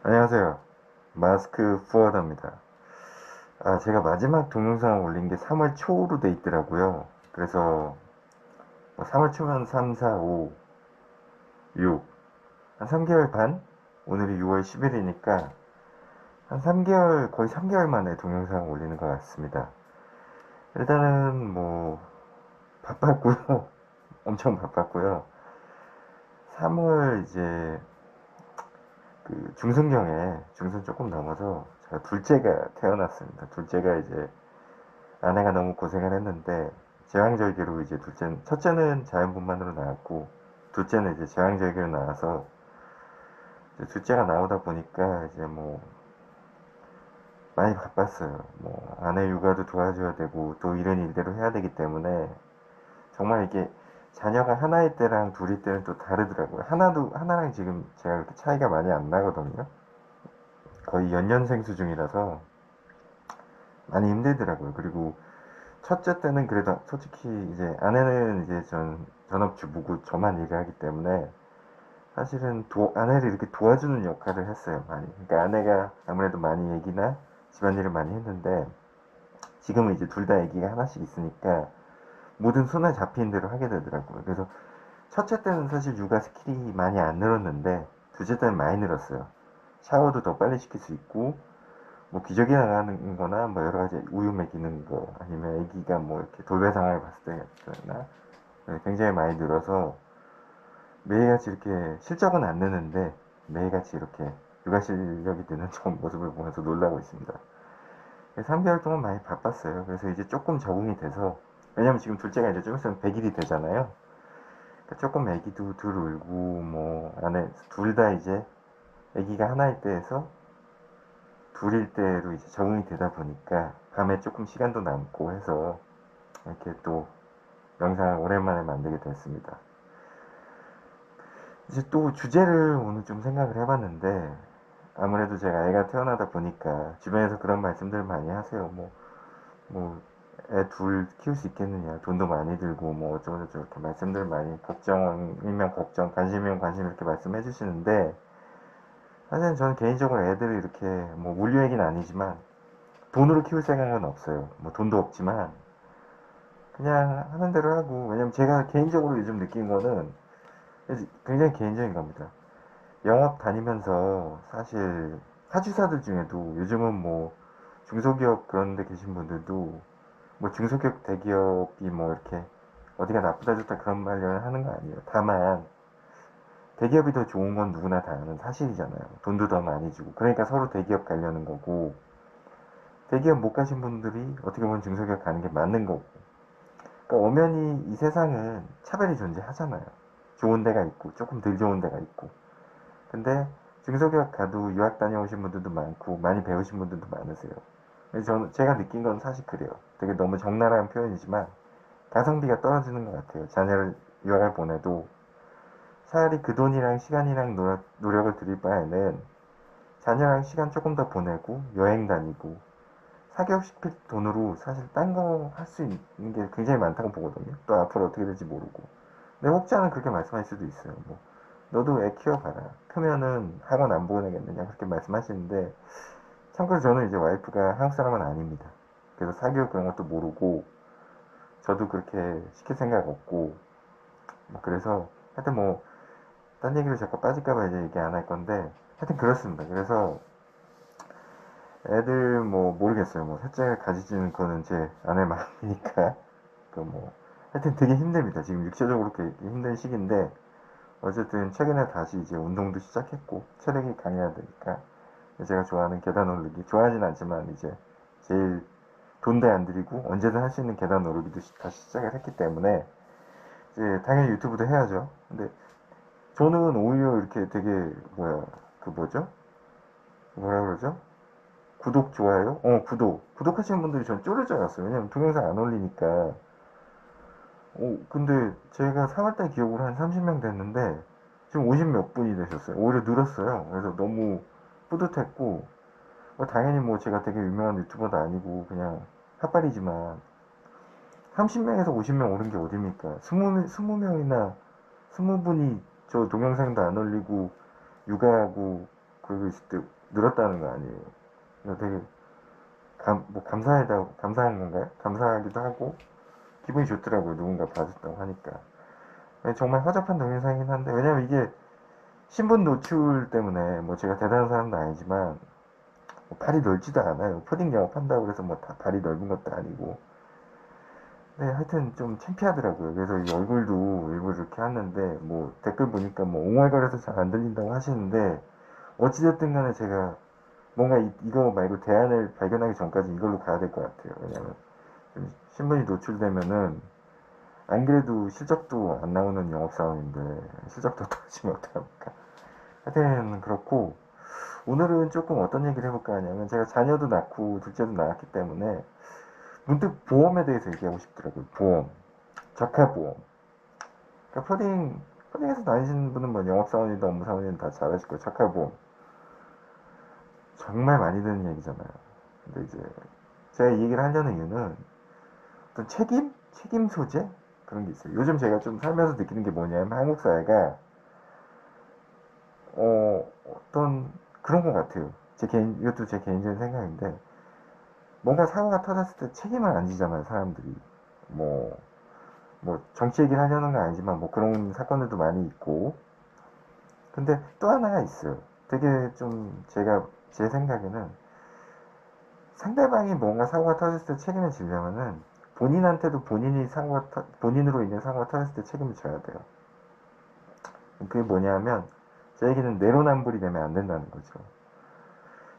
안녕하세요. 마스크 푸어더입니다. 제가 마지막 동영상 올린 게 3월 초로 돼 있더라고요. 그래서 3월 초면 3, 4, 5, 6, 한 3개월 반? 오늘이 6월 10일이니까 한 3개월, 거의 3개월 만에 동영상 올리는 것 같습니다. 일단은 바빴고요. 엄청 바빴고요. 3월 이제 중순경에, 중순 조금 넘어서 제가 둘째가 태어났습니다. 둘째가 이제 아내가 너무 고생을 했는데 제왕절개로 이제 첫째는 자연분만으로 나왔고 둘째는 이제 제왕절개로 나와서 이제 둘째가 나오다 보니까 이제 많이 바빴어요. 아내 육아도 도와줘야 되고 또 이런 일대로 해야 되기 때문에 정말 이게 자녀가 하나일 때랑 둘일 때는 또 다르더라고요. 하나랑 지금 제가 그렇게 차이가 많이 안 나거든요. 거의 연년생 수준이라서 많이 힘들더라고요. 그리고 첫째 때는 그래도 솔직히 이제 아내는 이제 전업주부고 저만 일을 하기 때문에 사실은 아내를 이렇게 도와주는 역할을 했어요, 많이. 그러니까 아내가 아무래도 많이 얘기나 집안일을 많이 했는데 지금은 이제 둘 다 애기가 하나씩 있으니까 모든 손에 잡히는 대로 하게 되더라고요. 그래서 첫째 때는 사실 육아 스킬이 많이 안 늘었는데 둘째 때는 많이 늘었어요. 샤워도 더 빨리 시킬 수 있고 기저귀 나가는 거나 여러 가지 우유 먹이는 거 아니면 아기가 이렇게 돌배상을 봤을 때나 굉장히 많이 늘어서 매일같이 이렇게 실적은 안 느는데 매일같이 이렇게 육아 실력이 느는 좋은 모습을 보면서 놀라고 있습니다. 3개월 동안 많이 바빴어요. 그래서 이제 조금 적응이 돼서 왜냐면 지금 둘째가 이제 좀 있으면 100일이 되잖아요. 그러니까 조금 아기도 덜 울고 안에 둘 다 이제 아기가 하나일 때에서 둘일 때로 이제 적응이 되다 보니까 밤에 조금 시간도 남고 해서 이렇게 또 영상을 오랜만에 만들게 됐습니다. 이제 또 주제를 오늘 좀 생각을 해봤는데 아무래도 제가 애가 태어나다 보니까 주변에서 그런 말씀들 많이 하세요. 애 둘 키울 수 있겠느냐, 돈도 많이 들고 어쩌고저쩌고 이렇게 말씀들 많이 걱정이면 걱정, 관심이면 관심 이렇게 말씀해 주시는데 사실 저는 개인적으로 애들을 이렇게 물류 얘기는 아니지만 돈으로 키울 생각은 없어요. 돈도 없지만 그냥 하는 대로 하고 왜냐면 제가 개인적으로 요즘 느낀 거는 굉장히 개인적인 겁니다. 영업 다니면서 사실 사주사들 중에도 요즘은 중소기업 그런 데 계신 분들도 중소기업 대기업이 이렇게 어디가 나쁘다 좋다 그런 말을 하는 거 아니에요. 다만 대기업이 더 좋은 건 누구나 다 아는 사실이잖아요. 돈도 더 많이 주고 그러니까 서로 대기업 가려는 거고 대기업 못 가신 분들이 어떻게 보면 중소기업 가는 게 맞는 거고 그러니까 엄연히 이 세상은 차별이 존재하잖아요. 좋은 데가 있고 조금 덜 좋은 데가 있고 근데 중소기업 가도 유학 다녀오신 분들도 많고 많이 배우신 분들도 많으세요. 그래서 제가 느낀 건 사실 그래요. 되게 너무 적나라한 표현이지만 가성비가 떨어지는 것 같아요. 자녀를 유학을 보내도 차라리 그 돈이랑 시간이랑 노력을 들일 바에는 자녀랑 시간 조금 더 보내고 여행 다니고 사교육시킬 돈으로 사실 딴 거 할 수 있는 게 굉장히 많다고 보거든요. 또 앞으로 어떻게 될지 모르고. 근데 혹자는 그렇게 말씀할 수도 있어요. 너도 애 키워봐라. 크면은 학원 안 보내겠느냐 그렇게 말씀하시는데 참고로 저는 이제 와이프가 한국 사람은 아닙니다. 그래서 사교육 그런 것도 모르고 저도 그렇게 시킬 생각 없고 그래서 하여튼 딴 얘기를 자꾸 빠질까봐 이제 얘기 안 할 건데 하여튼 그렇습니다. 그래서 애들 모르겠어요. 셋째를 가지지는 거는 제 아내 마음이니까 하여튼 되게 힘듭니다. 지금 육체적으로 그렇게 힘든 시기인데 어쨌든 최근에 다시 이제 운동도 시작했고 체력이 강해야 되니까 제가 좋아하는 계단 오르기 좋아하진 않지만 이제 제일 돈도 안 들이고 언제든 할 수 있는 계단 오르기도 다시 시작을 했기 때문에 이제 당연히 유튜브도 해야죠. 근데 저는 오히려 이렇게 되게 뭐죠? 뭐라 그러죠? 구독 좋아요? 구독하시는 분들이 전 쫄을 줄 알았어요. 왜냐면 동영상 안 올리니까. 근데 제가 3월달 기억으로 한 30명 됐는데 지금 50 몇 분이 되셨어요. 오히려 늘었어요. 그래서 너무 뿌듯했고 당연히 제가 되게 유명한 유튜버도 아니고 그냥 핫발이지만 30명에서 50명 오른 게 어딥니까? 20명이나 20분이 저 동영상도 안 올리고 육아하고 그리고 있을 때 늘었다는 거 아니에요. 그래서 되게 감사한 건가요? 감사하기도 하고 기분이 좋더라고요. 누군가 봐줬다고 하니까. 정말 허접한 동영상이긴 한데, 왜냐면 이게 신분 노출 때문에 뭐 제가 대단한 사람도 아니지만 뭐 발이 넓지도 않아요. 푸딩 영업한다고 해서 뭐 다 발이 넓은 것도 아니고. 네, 하여튼 좀 창피하더라고요. 그래서 이 얼굴도 일부러 이렇게 하는데, 뭐 댓글 보니까 뭐 옹알거려서 잘 안 들린다고 하시는데, 어찌됐든 간에 제가 뭔가 이거 말고 대안을 발견하기 전까지 이걸로 가야 될 것 같아요. 왜냐면 좀 신분이 노출되면은 안 그래도 실적도 안 나오는 영업사원인데 실적도 떨어지면 어떡합니까? 하여튼 그렇고, 오늘은 조금 어떤 얘기를 해볼까 하냐면, 제가 자녀도 낳고 둘째도 낳았기 때문에 문득 보험에 대해서 얘기하고 싶더라고요. 보험, 적합보험. 그러니까 퍼딩에서 다니시는 분은 뭐 영업사원이든 업무사원이든 다 잘 아실 거예요. 적합보험 정말 많이 듣는 얘기잖아요. 근데 이제 제가 이 얘기를 하려는 이유는 어떤 책임 소재 그런 게 있어요. 요즘 제가 좀 살면서 느끼는 게 뭐냐면, 한국 사회가 어떤 그런 것 같아요. 이것도 제 개인적인 생각인데, 뭔가 사고가 터졌을 때 책임을 안 지잖아요, 사람들이. 뭐, 정치 얘기를 하려는 건 아니지만, 뭐 그런 사건들도 많이 있고. 근데 또 하나가 있어요. 되게 좀 제 생각에는 상대방이 뭔가 사고가 터졌을 때 책임을 지려면은 본인한테도 본인으로 인해 사고가 터졌을 때 책임을 져야 돼요. 그게 뭐냐면, 제 얘기는 내로남불이 되면 안 된다는 거죠.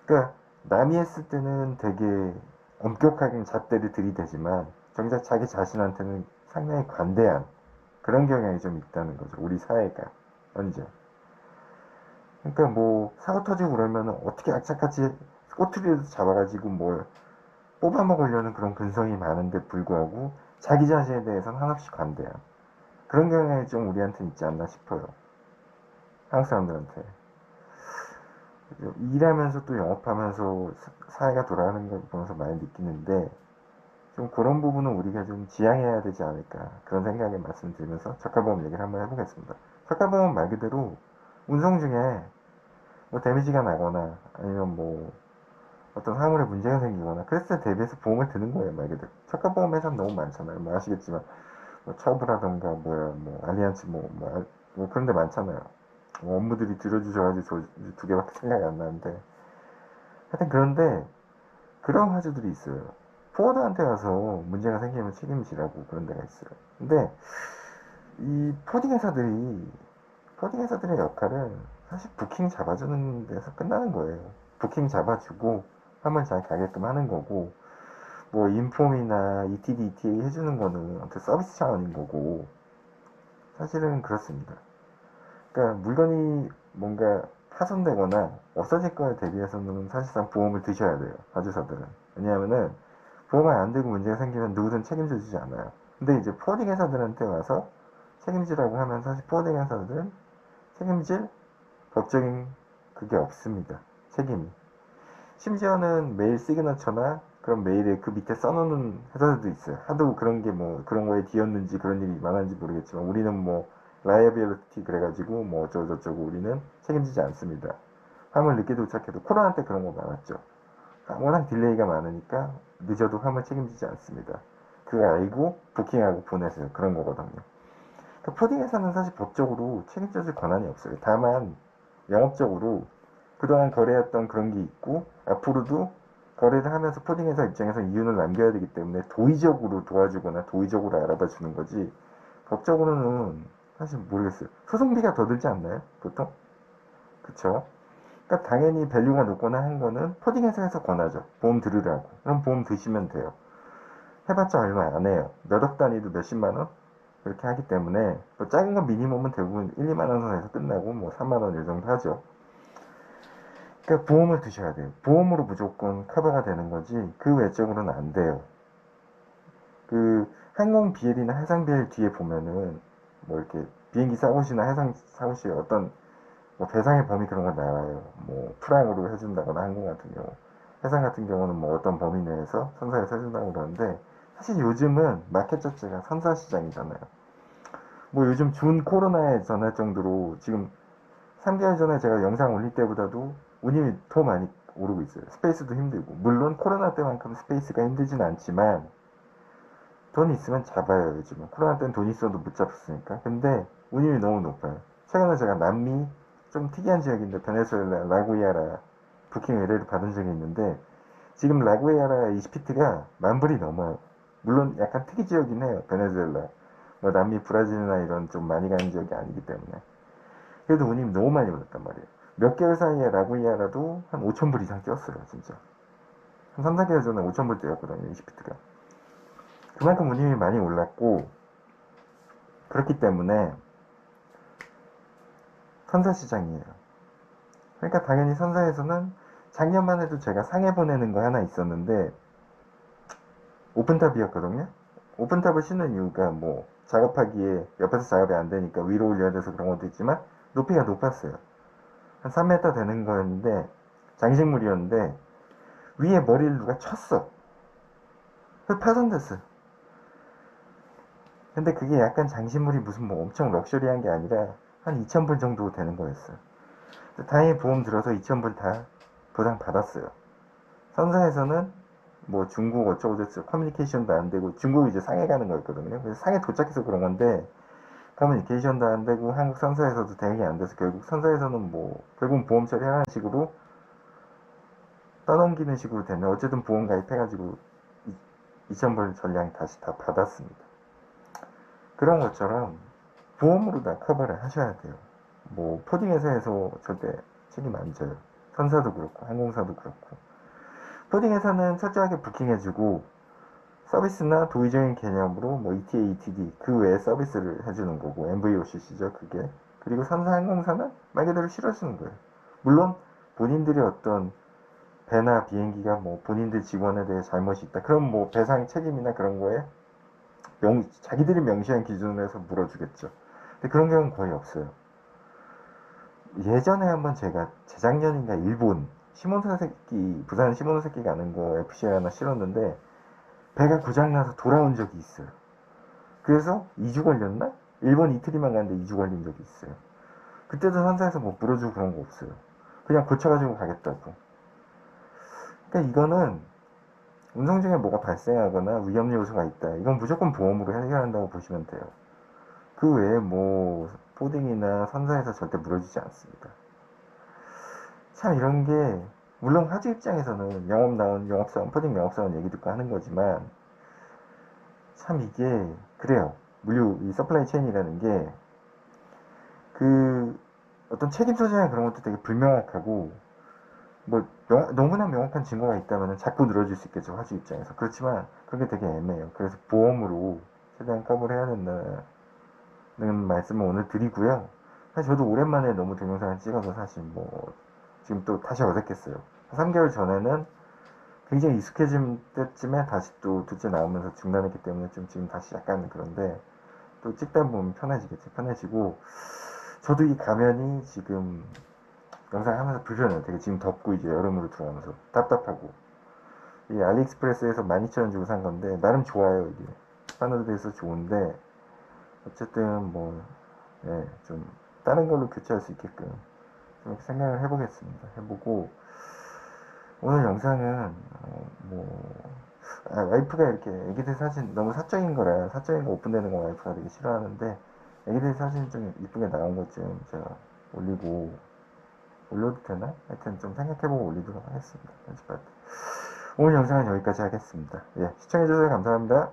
그러니까 남이 했을 때는 되게 엄격하게 잣대를 들이대지만 정작 자기 자신한테는 상당히 관대한 그런 경향이 좀 있다는 거죠. 우리 사회가 현재. 그러니까 뭐 사고 터지고 그러면 어떻게 악착같이 꼬투리를 잡아가지고 뭘 뽑아먹으려는 그런 근성이 많은데 불구하고 자기 자신에 대해서는 한없이 관대한 그런 경향이 좀 우리한테 있지 않나 싶어요. 한국 사람들한테. 일하면서 또 영업하면서 사회가 돌아가는 걸 보면서 많이 느끼는데, 좀 그런 부분은 우리가 좀 지양해야 되지 않을까, 그런 생각에 말씀드리면서 적합보험 얘기를 한번 해보겠습니다. 적합보험 말 그대로 운송 중에 뭐 데미지가 나거나 아니면 뭐 어떤 사물에 문제가 생기거나 그랬을 때 대비해서 보험을 드는 거예요, 말 그대로. 적합보험 회사는 너무 많잖아요. 뭐 아시겠지만 뭐 처브라던가 뭐 알리안츠 뭐 그런 데 많잖아요. 뭐 업무들이 들어주셔가지고 저 두 개밖에 생각이 안 나는데, 하여튼 그런데 그런 화주들이 있어요. 포워드한테 와서 문제가 생기면 책임지라고 그런 데가 있어요. 근데 이 포딩 회사들의 역할은 사실 부킹 잡아주는 데서 끝나는 거예요. 부킹 잡아주고 하면 잘 가게끔 하는 거고, 뭐 인폼이나 ETD, ETA 해주는 거는 어떤 서비스 차원인 거고, 사실은 그렇습니다. 그러니까 물건이 뭔가 파손되거나 없어질 거에 대비해서는 사실상 보험을 드셔야 돼요, 가주사들은. 왜냐하면은 보험을 안 들고 문제가 생기면 누구든 책임져 주지 않아요. 근데 이제 포딩 회사들한테 와서 책임지라고 하면 사실 포딩 회사들은 책임질 법적인 그게 없습니다. 책임이. 심지어는 메일 시그너처나 그런 메일에 그 밑에 써놓는 회사들도 있어요. 하도 그런 게 뭐 그런 거에 뒤었는지 그런 일이 많은지 모르겠지만, 우리는 뭐 라이어빌리티 그래가지고 뭐 어쩌고저쩌고 우리는 책임지지 않습니다. 화물 늦게 도착해도, 코로나 때 그런 거 많았죠. 워낙 딜레이가 많으니까 늦어도 화물 책임지지 않습니다. 그거 알고 부킹하고 보내세요. 그런 거거든요. 그러니까 포딩에서는 사실 법적으로 책임져줄 권한이 없어요. 다만 영업적으로 그동안 거래했던 그런 게 있고, 앞으로도 거래를 하면서 포딩회사 입장에서 이윤을 남겨야 되기 때문에 도의적으로 도와주거나 도의적으로 알아봐 주는 거지, 법적으로는 사실 모르겠어요. 소송비가 더 들지 않나요? 보통? 그쵸? 그러니까 당연히 밸류가 높거나 한 거는 포딩 회사에서 권하죠. 보험 들으라고. 그럼 보험 드시면 돼요. 해봤자 얼마 안 해요. 몇 억 단위도 몇십만 원? 그렇게 하기 때문에, 뭐 작은 건 미니멈은 대부분 1, 2만 원 선에서 끝나고 뭐 3만 원 이 정도 하죠. 그러니까 보험을 드셔야 돼요. 보험으로 무조건 커버가 되는 거지 그 외적으로는 안 돼요. 그 항공 비엘이나 해상 비엘 뒤에 보면은 뭐 이렇게 비행기 사고시나 해상 사고시 어떤 뭐 배상의 범위 그런 거 나와요. 뭐 프라임으로 해준다거나 항공 같은 경우, 해상 같은 경우는 뭐 어떤 범위 내에서 선사해서 해준다고 그러는데, 사실 요즘은 마켓 자체가 선사 시장이잖아요. 뭐 요즘 준 코로나에 전할 정도로 지금 3개월 전에 제가 영상 올릴 때보다도 운임이 더 많이 오르고 있어요. 스페이스도 힘들고. 물론 코로나 때만큼 스페이스가 힘들진 않지만 돈 있으면 잡아요. 요즘은 코로나 때는 돈 있어도 못 잡았으니까. 근데 운임이 너무 높아요. 최근에 제가 남미 좀 특이한 지역인데 베네수엘라 라구이아라 부킹 의뢰를 받은 적이 있는데 지금 라구이아라 이시피트가 만 불이 넘어요. 물론 약간 특이 지역이긴 해요. 베네수엘라 뭐 남미 브라질이나 이런 좀 많이 가는 지역이 아니기 때문에. 그래도 운임이 너무 많이 올랐단 말이에요. 몇 개월 사이에 라구이아라도 한 5천 불 이상 뛰었어요. 진짜 한 3, 4개월 전에 5천 불 뛰었거든요. 이시피트가. 그만큼 운임이 많이 올랐고 그렇기 때문에 선사시장이에요. 그러니까 당연히 선사에서는 작년만 해도 제가 상해 보내는 거 하나 있었는데 오픈탑이었거든요. 오픈탑을 신는 이유가 뭐 작업하기에 옆에서 작업이 안 되니까 위로 올려야 돼서 그런 것도 있지만 높이가 높았어요. 한 3m 되는 거였는데 장식물이었는데 위에 머리를 누가 쳤어. 그래서 파손됐어요. 근데 그게 약간 장식물이 무슨 뭐 엄청 럭셔리한 게 아니라 한 2,000불 정도 되는 거였어요. 다행히 보험 들어서 2,000불 다 보상 받았어요. 선사에서는 뭐 중국 어쩌고저쩌고 커뮤니케이션도 안 되고 중국이 이제 상해 가는 거였거든요. 그래서 상해 도착해서 그런 건데 커뮤니케이션도 안 되고 한국 선사에서도 대응이 안 돼서 결국 선사에서는 뭐 결국 보험 처리하는 식으로 떠넘기는 식으로 되면 어쨌든 보험 가입해가지고 2,000불 전량 다시 다 받았습니다. 그런 것처럼 보험으로 다 커버를 하셔야 돼요. 뭐 포딩 회사에서 절대 책임 안 져요. 선사도 그렇고 항공사도 그렇고. 포딩 회사는 철저하게 부킹해주고 서비스나 도의적인 개념으로 뭐 ETA, ETD 그 외에 서비스를 해주는 거고 MVOCC죠 그게. 그리고 선사 항공사는 말 그대로 실어주는 거예요. 물론 본인들이 어떤 배나 비행기가 뭐 본인들 직원에 대해 잘못이 있다. 그럼 뭐 배상 책임이나 그런 거에 자기들이 명시한 기준으로 해서 물어주겠죠. 근데 그런 경우는 거의 없어요. 예전에 한번 제가 재작년인가 일본 시몬사세키 부산 시몬사세키 가는 거 FC 하나 실었는데 배가 고장나서 돌아온 적이 있어요. 그래서 2주 걸렸나? 일본 이틀이만 갔는데 2주 걸린 적이 있어요. 그때도 선사에서 뭐 물어주고 그런 거 없어요. 그냥 고쳐가지고 가겠다고. 그러니까 이거는 운송 중에 뭐가 발생하거나 위험 요소가 있다. 이건 무조건 보험으로 해결한다고 보시면 돼요. 그 외에 뭐 포딩이나 선사에서 절대 물어주지 않습니다. 참 이런 게 물론 화주 입장에서는 영업사원 포딩 영업사원 얘기 듣고 하는 거지만 참 이게 그래요. 물류 이 서플라이 체인이라는 게 그 어떤 책임 소재나 그런 것도 되게 불명확하고 뭐 너무나 명확한 증거가 있다면 자꾸 늘어질 수 있겠죠. 화주 입장에서. 그렇지만 그게 되게 애매해요. 그래서 보험으로 최대한 커버를 해야 된다는 말씀을 오늘 드리고요. 사실 저도 오랜만에 너무 동영상을 찍어서 사실 뭐 지금 또 다시 어색했어요. 3개월 전에는 굉장히 익숙해진 때쯤에 다시 또 둘째 나오면서 중단했기 때문에 좀 지금 다시 약간 그런데 또 찍다 보면 편해지겠지. 편해지고 저도 이 가면이 지금 영상 하면서 불편해요. 되게 지금 덥고 이제 여름으로 들어가면서 답답하고 이 알리익스프레스에서 12,000원 주고 산 건데 나름 좋아요. 이게 스타너드에서 좋은데 어쨌든 뭐 예, 좀 다른 걸로 교체할 수 있게끔 좀 이렇게 생각을 해보겠습니다. 해보고 오늘 영상은 와이프가 이렇게 애기들 사진 너무 사적인 거라 사적인 거 오픈되는 거 와이프가 되게 싫어하는데 애기들 사진 좀 이쁘게 나온 것 좀 제가 올려도 되나? 하여튼 좀 생각해보고 올리도록 하겠습니다. 편집할 때. 오늘 영상은 여기까지 하겠습니다. 예, 시청해주셔서 감사합니다.